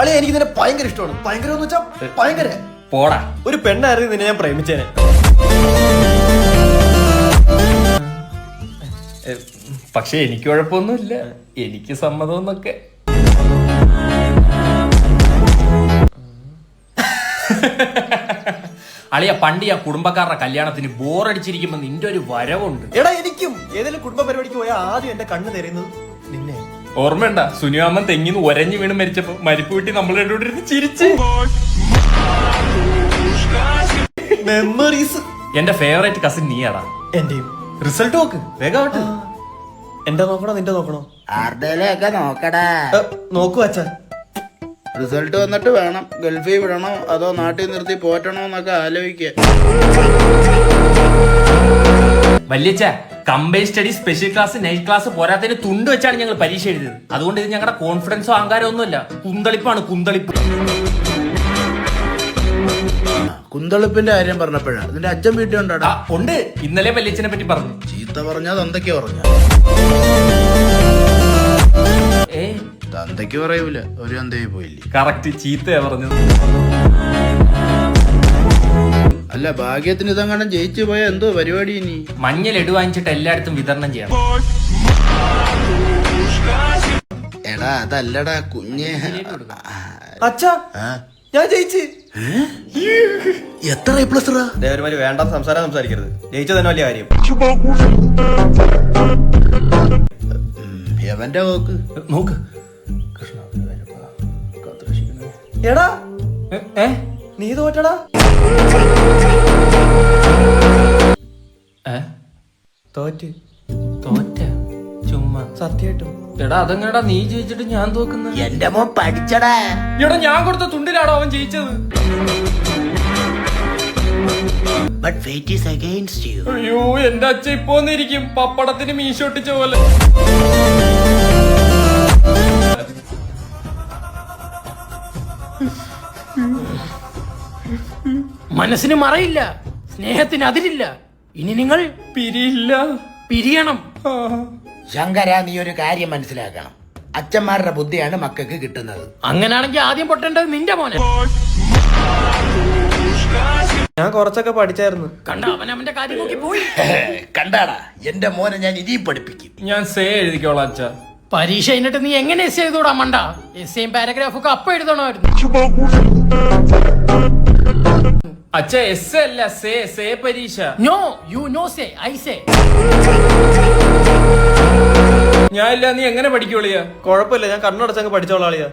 അളിയ എനിക്ക് നിന്നെ ഭയങ്കര ഇഷ്ടമാണ്. ഭയങ്കര എന്ന് വെച്ചാ ഭയങ്കര. പോടാ. ഒരു പെണ്ണായിരുന്നു നിന്നെ ഞാൻ പ്രേമിച്ചേനെ. പക്ഷെ എനിക്ക് കുഴപ്പമൊന്നുമില്ല, എനിക്ക് സമ്മതമെന്നൊക്കെ. അളിയ പണ്ട് ആ കുടുംബക്കാരുടെ കല്യാണത്തിന് ബോറടിച്ചിരിക്കുമ്പോ നിന്റെ ഒരു വരവുണ്ട്. എടാ എനിക്കും ഏതെങ്കിലും കുടുംബ പരിപാടിക്ക് പോയാൽ ആദ്യം എന്റെ കണ്ണ് തരുന്നത് നിന്നെ. ഓർമ്മയുണ്ട സുനിയാമ്മൻ തെങ്ങിന്ന് ഒരഞ്ഞു വീണ് മരിച്ചപ്പോ മരിപ്പ് വീട്ടി നമ്മൾ രണ്ടുകൊണ്ടിരുന്ന് ചിരിച്ച്. മെമ്മറീസ്. എന്റെ ഫേവറേറ്റ് കസിൻ നീയാടാ. എന്റെയും. റിസൾട്ട് നോക്ക് വേഗാവട്ടെ. എന്റെ നോക്കണോ നിന്റെ നോക്കണോ? ആരുടെയൊക്കെ നോക്കടാ. നോക്കൂ അച്ഛാ. റിസൾട്ട് വന്നിട്ട് വേണം ഗൾഫിൽ വിടണോ അതോ നാട്ടിൽ നിർത്തി പോറ്റണോ എന്നൊക്കെ ആലോചിക്ക. വല്യച്ഛ combine study special class night class പോരാത്തതിന് തുണ്ട് വെച്ചാണ് ഞങ്ങൾ പരീക്ഷ എഴുതിയത്. അതുകൊണ്ട് ഇത് ഞങ്ങളുടെ കോൺഫിഡൻസോ അഹങ്കാരോ ഒന്നുമല്ല, കുന്തളിപ്പാണ് കുന്തളിപ്പ്. കുന്തളിപ്പിന്റെ കാര്യം പറഞ്ഞപ്പോഴാ നിന്റെ അച്ഛൻ വീട്ടിൽ ഉണ്ടാടാ? ഉണ്ട്. ഇന്നലെ വല്യച്ഛനെ പറ്റി പറഞ്ഞു. ചീത്ത പറഞ്ഞാ തന്തയ്ക്ക് പറഞ്ഞ? തന്തയ്ക്ക് പറയൂല, ഒരു തന്തയിൽ പോയില്ലേ. കറക്റ്റ്, ചീത്തയാ പറഞ്ഞത്. അല്ല ഭാഗ്യത്തിന് ഇതങ്ങനെ ജയിച്ചു പോയ എന്തോ പരിപാടി? ഇനി മഞ്ഞ ലഡു വാങ്ങിച്ചിട്ട് എല്ലായിടത്തും വിതരണം ചെയ്യണം. എടാ അതല്ലടാ കുഞ്ഞെ. അച്ഛാ ഞാൻ ജയിച്ച്. എത്ര A+? ഒരുമാതിരി വേണ്ടാത്ത സംസാരം സംസാരിക്കരുത്. ജയിച്ചത് തന്നെ വലിയ കാര്യം. എവന്റെ നോക്ക് നോക്ക്. എടാ നീ തോറ്റടാ. തോറ്റ് തോറ്റ ചുമ്മാ സത്യായിട്ടും. എടാ അതെങ്ങനെടാ നീ ജയിച്ചിട്ട് ഞാൻ തോക്കുന്ന? എന്റെ മോൻ പഠിച്ചടാ. എടാ ഞാൻ കൊടുത്ത തുണ്ടിലാണോ അവൻ ജയിച്ചത്? But fate is against you. അയ്യോ എന്റെ അച്ഛൻ ഇപ്പോന്നിരിക്കും പപ്പടത്തിന് മീശൊട്ടിച്ച പോലെ. മനസ്സിന് മറയില്ല, സ്നേഹത്തിന് അതിരില്ല. ഇനി നിങ്ങൾ പിരിയില്ല, പിരിയണം. ശങ്കര നീ ഒരു കാര്യം മനസ്സിലാക്കണം, അച്ഛന്മാരുടെ ബുദ്ധിയാണ് മക്കൾക്ക് കിട്ടുന്നത്. അങ്ങനാണെങ്കിൽ ആദ്യം പൊട്ടേണ്ടത് നിന്റെ മോനെ. ഞാൻ കുറച്ചൊക്കെ പഠിച്ചായിരുന്നു. കണ്ട അവൻ അവന്റെ കാര്യം നോക്കി പോയി. കണ്ടാടാ എന്റെ മോനെ ഞാൻ ഇനിയും പഠിപ്പിക്കും. ഞാൻ സേ എഴുതിക്കോളാം അച്ഛ. പരീക്ഷ കഴിഞ്ഞിട്ട് നീ എങ്ങനെ എസ് ചെയ്തോടാ മണ്ട? എസ്സേയും പാരഗ്രാഫും ഒക്കെ അപ്പ എഴുതണമായിരുന്നു. അച്ഛ എസ് അല്ല സേ, സേ പരീക്ഷ. No you no say I say. ഞാൻ ഇല്ല നീ എങ്ങനെ പഠിക്കോളിയാ? കുഴപ്പമില്ല, ഞാൻ കണ്ണടച്ചങ്ങ് പഠിച്ചോളാളിയാ.